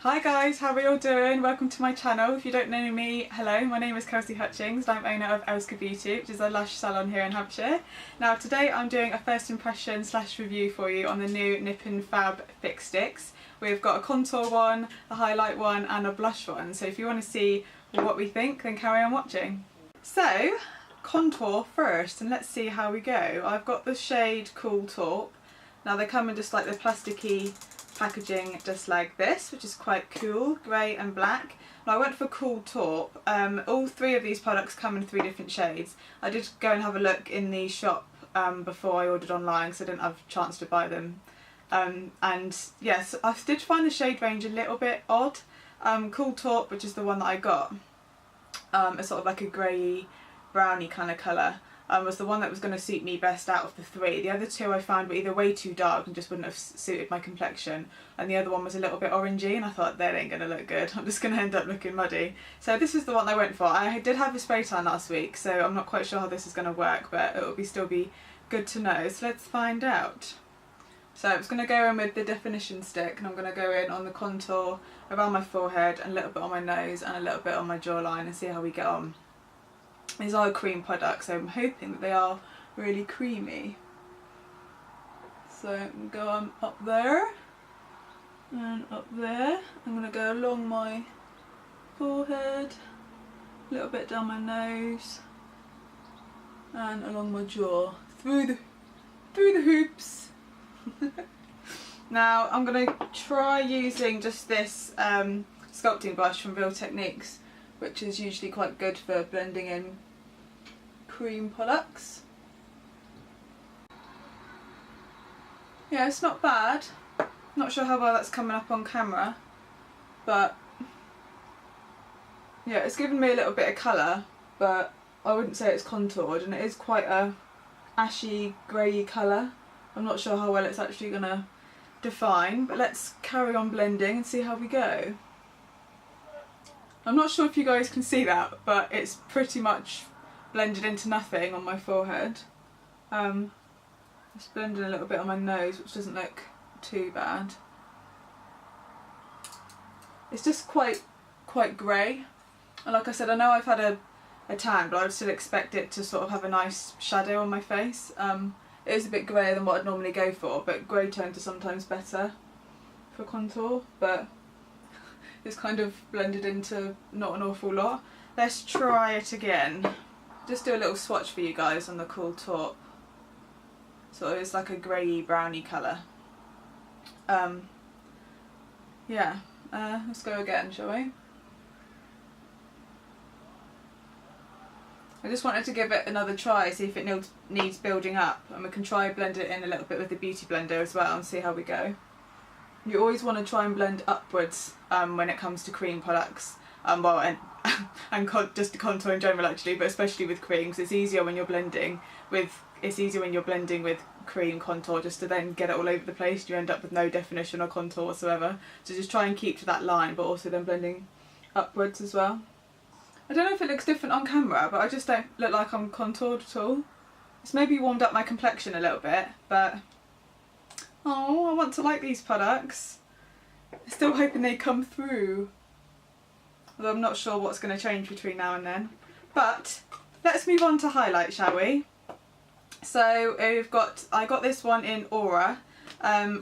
Hi guys, how are you all doing? Welcome to my channel. If you don't know me, hello, my name is khutchingss and I'm owner of Elska Beauty, which is a lash salon here in Hampshire. Now today I'm doing a first impression / review for you on the new Nip Fab Fix Stix. We've got a contour one, a highlight one and a blush one, so if you want to see what we think then carry on watching. So, contour first and let's see how we go. I've got the shade Cool Taupe. Now they come in just like the plasticky packaging just like this, which is quite cool, grey and black. Now I went for Cool Taupe. All three of these products come in 3 different shades. I did go and have a look in the shop before I ordered online because I didn't have a chance to buy them. And yes, I did find the shade range a little bit odd. Cool Taupe, which is the one that I got, it's sort of like a grey browny kind of colour. Was the one that was going to suit me best out of the 3. The other 2 I found were either way too dark and just wouldn't have suited my complexion, and the other one was a little bit orangey and I thought that ain't going to look good, I'm just going to end up looking muddy. So this is the one I went for. I did have a spray tan last week, so I'm not quite sure how this is going to work, but it will still be good to know, so let's find out. So I'm just going to go in with the definition stick and I'm going to go in on the contour around my forehead and a little bit on my nose and a little bit on my jawline and see how we get on. These are cream products, so I'm hoping that they are really creamy. So I'm going to go up there and up there. I'm going to go along my forehead, a little bit down my nose and along my jaw, through the hoops. Now I'm going to try using just this sculpting brush from Real Techniques, which is usually quite good for blending in cream products. Yeah, it's not bad. Not sure how well that's coming up on camera, but yeah, it's given me a little bit of colour, but I wouldn't say it's contoured, and it is quite a ashy grey colour. I'm not sure how well it's actually going to define, but let's carry on blending and see how we go. I'm not sure if you guys can see that, but it's pretty much blended into nothing on my forehead. Just blending a little bit on my nose, which doesn't look too bad. It's just quite grey, and like I said, I know I've had a tan, but I would still expect it to sort of have a nice shadow on my face. It is a bit greyer than what I'd normally go for, but grey tones are sometimes better for contour, but it's kind of blended into not an awful lot. Let's try it again. Just do a little swatch for you guys on the Cool Taupe. So it's like a grey browny colour. Yeah, let's go again, shall we? I just wanted to give it another try, see if it needs building up, and we can try blend it in a little bit with the Beauty Blender as well and see how we go. You always want to try and blend upwards when it comes to cream products, well, and just the contour in general actually, but especially with creams. It's easier when you're blending with cream contour, just to then get it all over the place. You end up with no definition or contour whatsoever. So just try and keep to that line, but also then blending upwards as well. I don't know if it looks different on camera, but I just don't look like I'm contoured at all. It's maybe warmed up my complexion a little bit, but oh, I want to like these products. I'm still hoping they come through. Although I'm not sure what's going to change between now and then. But let's move on to highlight, shall we? So I got this one in Aura,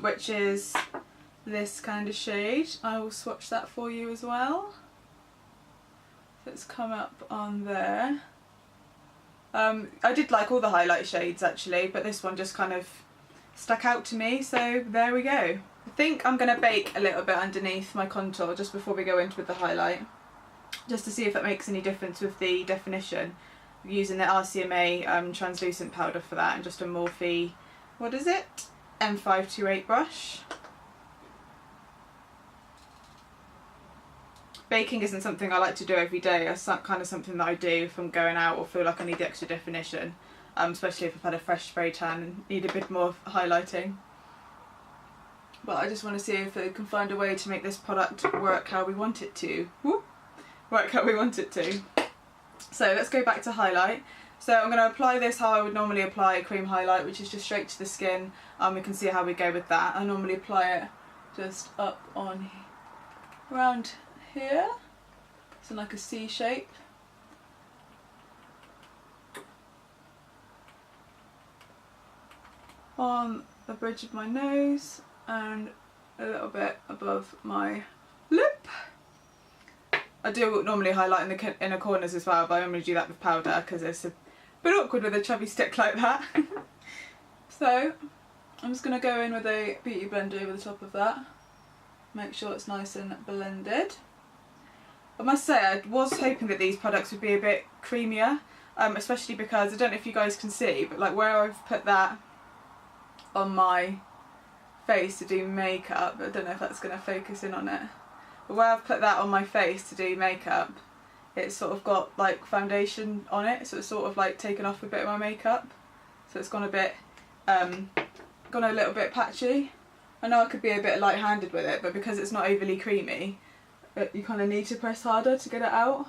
which is this kind of shade. I will swatch that for you as well. So it's come up on there. I did like all the highlight shades actually, but this one just kind of stuck out to me, so there we go. I think I'm going to bake a little bit underneath my contour just before we go into the highlight, just to see if it makes any difference with the definition. I'm using the RCMA translucent powder for that, and just a Morphe, what is it? M528 brush. Baking isn't something I like to do every day. It's kind of something that I do if I'm going out or feel like I need the extra definition, especially if I've had a fresh spray tan and need a bit more highlighting. But I just want to see if I can find a way to make this product work how we want it to. Whoop. Work how we want it to. So let's go back to highlight. So I'm going to apply this how I would normally apply a cream highlight, which is just straight to the skin. We can see how we go with that. I normally apply it just up on around here, it's in like a C shape. On the bridge of my nose and a little bit above my lip. I do normally highlight in the inner corners as well, but I normally do that with powder because it's a bit awkward with a chubby stick like that. So I'm just going to go in with a beauty blender over the top of that. Make sure it's nice and blended. I must say I was hoping that these products would be a bit creamier, especially because I don't know if you guys can see, but like where I've put that on my face to do makeup, I don't know if that's going to focus in on it, but where I've put that on my face to do makeup, it's sort of got like foundation on it, so it's sort of like taken off a bit of my makeup, so it's gone a bit, gone a little bit patchy. I know I could be a bit light-handed with it, but because it's not overly creamy, you kind of need to press harder to get it out.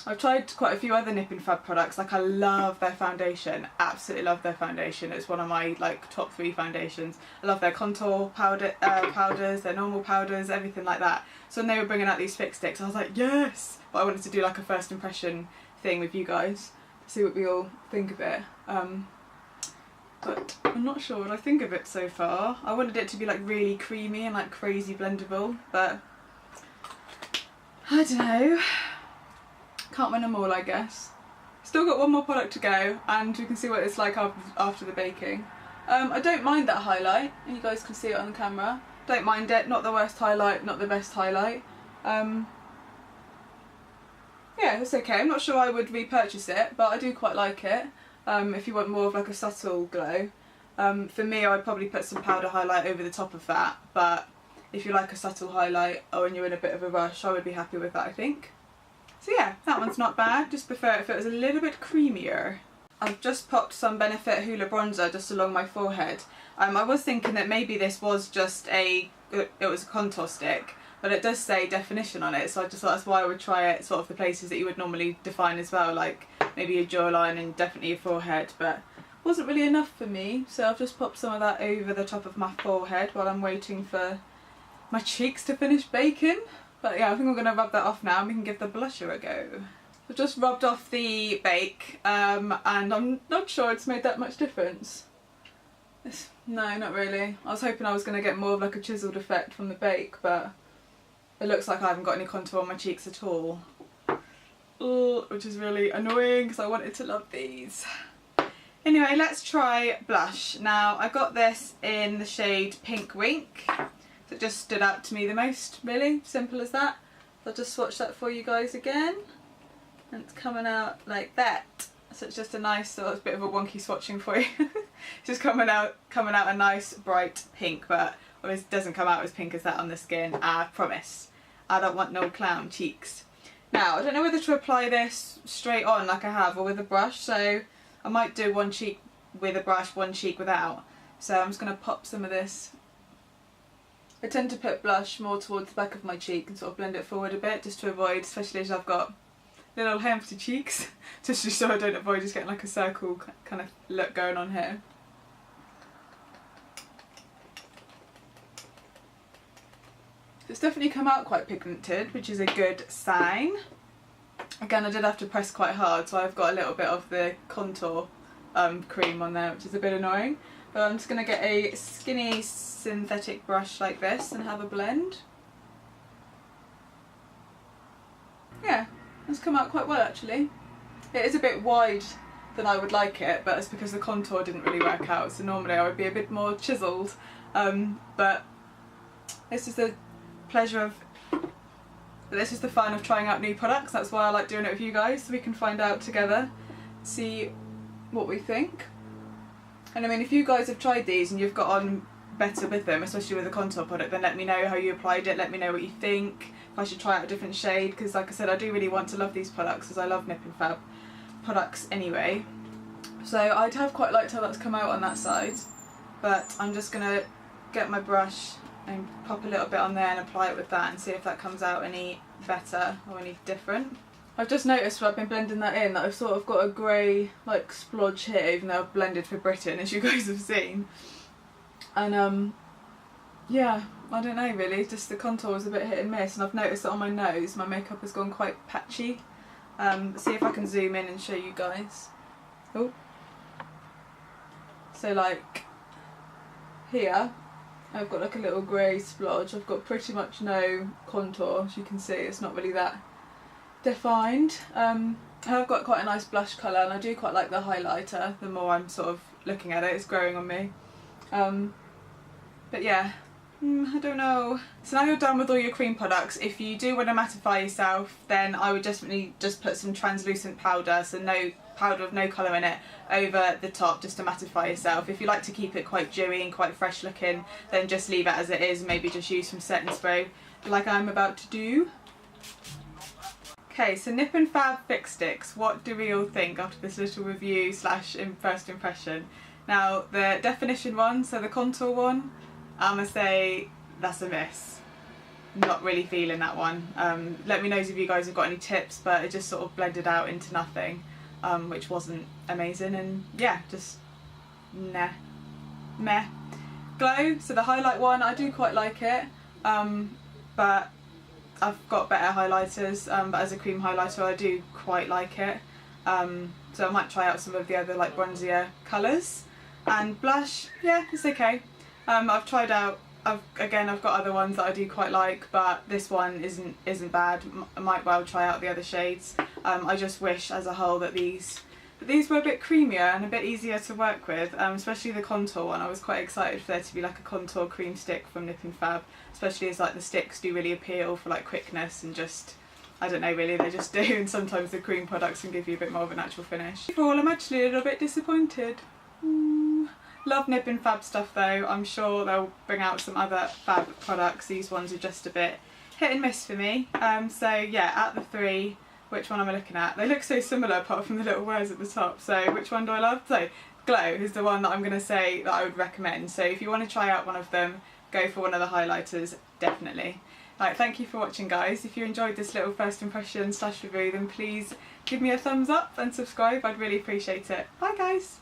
I've tried quite a few other Nip Fab products, like I love their foundation, absolutely love their foundation. It's one of my like top 3 foundations. I love their contour powders, their normal powders, everything like that. So when they were bringing out these fix sticks, I was like, yes! But I wanted to do like a first impression thing with you guys, to see what we all think of it. But I'm not sure what I think of it so far. I wanted it to be like really creamy and like crazy blendable, but I don't know. Can't win them all, I guess. Still got one more product to go and we can see what it's like after the baking. I don't mind that highlight, and you guys can see it on the camera. Don't mind it, not the worst highlight, not the best highlight. Yeah, it's okay. I'm not sure I would repurchase it, but I do quite like it. If you want more of like a subtle glow. For me, I'd probably put some powder highlight over the top of that, but if you like a subtle highlight or when you're in a bit of a rush, I would be happy with that, I think. So yeah, that one's not bad, just prefer it if it was a little bit creamier. I've just popped some Benefit Hoola bronzer just along my forehead. I was thinking that maybe this was just it was a contour stick, but it does say definition on it, so I just thought that's why I would try it sort of the places that you would normally define as well, like maybe your jawline and definitely your forehead, but it wasn't really enough for me, so I've just popped some of that over the top of my forehead while I'm waiting for my cheeks to finish baking. But yeah, I think I'm going to rub that off now and we can give the blusher a go. I've just rubbed off the bake and I'm not sure it's made that much difference. No, not really. I was hoping I was going to get more of like a chiseled effect from the bake, but it looks like I haven't got any contour on my cheeks at all. Ugh, which is really annoying because I wanted to love these. Anyway, let's try blush. Now, I got this in the shade Pink Wink. So it just stood out to me the most, really. Simple as that. So I'll just swatch that for you guys again. And it's coming out like that. So it's just a nice, so it's a bit of a wonky swatching for you. Just coming out a nice bright pink, but it doesn't come out as pink as that on the skin, I promise. I don't want no clown cheeks. Now, I don't know whether to apply this straight on like I have or with a brush, so I might do one cheek with a brush, one cheek without. So I'm just going to pop some of this. I tend to put blush more towards the back of my cheek and sort of blend it forward a bit just to avoid, especially as I've got little hamster cheeks, just so I don't avoid just getting like a circle kind of look going on here. It's definitely come out quite pigmented, which is a good sign. Again, I did have to press quite hard, so I've got a little bit of the contour cream on there, which is a bit annoying. But I'm just going to get a skinny synthetic brush like this and have a blend. Yeah, it's come out quite well actually. It is a bit wide than I would like it, but it's because the contour didn't really work out, so normally I would be a bit more chiselled. But this is the pleasure of, this is the fun of trying out new products. That's why I like doing it with you guys, so we can find out together, see what we think. And I mean, if you guys have tried these and you've got on better with them, especially with a contour product, then let me know how you applied it, let me know what you think, if I should try out a different shade, because like I said, I do really want to love these products, as I love Nip Fab products anyway. So I'd have quite liked how that's come out on that side, but I'm just going to get my brush and pop a little bit on there and apply it with that and see if that comes out any better or any different. I've just noticed when I've been blending that in that I've sort of got a grey like splodge here, even though I've blended for Britain, as you guys have seen. And yeah, I don't know really, just the contour was a bit hit and miss, and I've noticed that on my nose my makeup has gone quite patchy. See if I can zoom in and show you guys. Oh. So like here I've got like a little grey splodge. I've got pretty much no contour, as you can see. It's not really that defined. I've got quite a nice blush colour, and I do quite like the highlighter. The more I'm sort of looking at it, it's growing on me. But yeah, I don't know. So now you're done with all your cream products. If you do want to mattify yourself, then I would definitely just put some translucent powder, so no powder with no colour in it, over the top just to mattify yourself. If you like to keep it quite dewy and quite fresh looking, then just leave it as it is. Maybe just use some setting spray like I'm about to do. Okay, so Nip Fab Fix Stix. What do we all think after this little review slash first impression? Now the definition one, so the contour one, I'm gonna say that's a miss. Not really feeling that one. Let me know if you guys have got any tips, but it just sort of blended out into nothing, which wasn't amazing, and yeah, just nah, meh. Glow, so the highlight one, I do quite like it, but I've got better highlighters, but as a cream highlighter I do quite like it, so I might try out some of the other like bronzier colours. And blush, yeah, it's okay. I've tried out, I've got other ones that I do quite like, but this one isn't bad. I might well try out the other shades. I just wish as a whole that these were a bit creamier and a bit easier to work with, especially the contour one. I was quite excited for there to be like a contour cream stick from Nip Fab, especially as like the sticks do really appeal for like quickness and just, I don't know really, they just do, and sometimes the cream products can give you a bit more of a natural finish. Overall, I'm actually a little bit disappointed. Love Nip Fab stuff though. I'm sure they'll bring out some other Fab products. These ones are just a bit hit and miss for me. So yeah, out of the three, which one am I looking at? They look so similar apart from the little words at the top. So which one do I love? So Glow is the one that I'm going to say that I would recommend. So if you want to try out one of them, go for one of the highlighters, definitely. Right, thank you for watching guys. If you enjoyed this little first impression slash review, then please give me a thumbs up and subscribe. I'd really appreciate it. Bye guys!